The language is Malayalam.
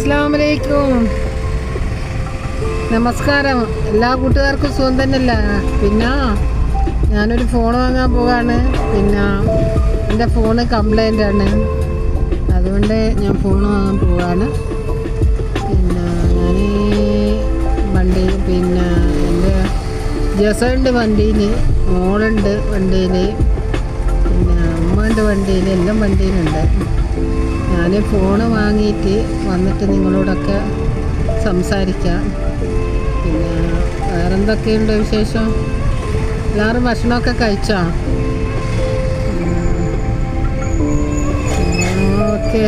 അസ്സലാമലൈക്കും. നമസ്കാരം. എല്ലാ കൂട്ടുകാർക്കും സുഖം തന്നെയല്ല. പിന്നെ ഞാനൊരു ഫോൺ വാങ്ങാൻ പോവാണ്. പിന്നെ എൻ്റെ ഫോണ് കംപ്ലൈൻ്റ് ആണ്, അതുകൊണ്ട് ഞാൻ ഫോൺ വാങ്ങാൻ പോവാണ്. പിന്നെ ഞാൻ വണ്ടി പിന്നെ എൻ്റെ ജസുണ്ട് വണ്ടിയിൽ, മോളുണ്ട് വണ്ടിയിൽ, പിന്നെ അമ്മയുണ്ട് വണ്ടിയിൽ, എല്ലാം വണ്ടിയിലുണ്ട്. ഞാൻ ഫോണ് വാങ്ങിയിട്ട് വന്നിട്ട് നിങ്ങളോടൊക്കെ സംസാരിക്കാം. പിന്നെ വേറെന്തൊക്കെയുണ്ട് വിശേഷം? എല്ലാവരും ഭക്ഷണമൊക്കെ കഴിച്ചോ? ഓക്കെ.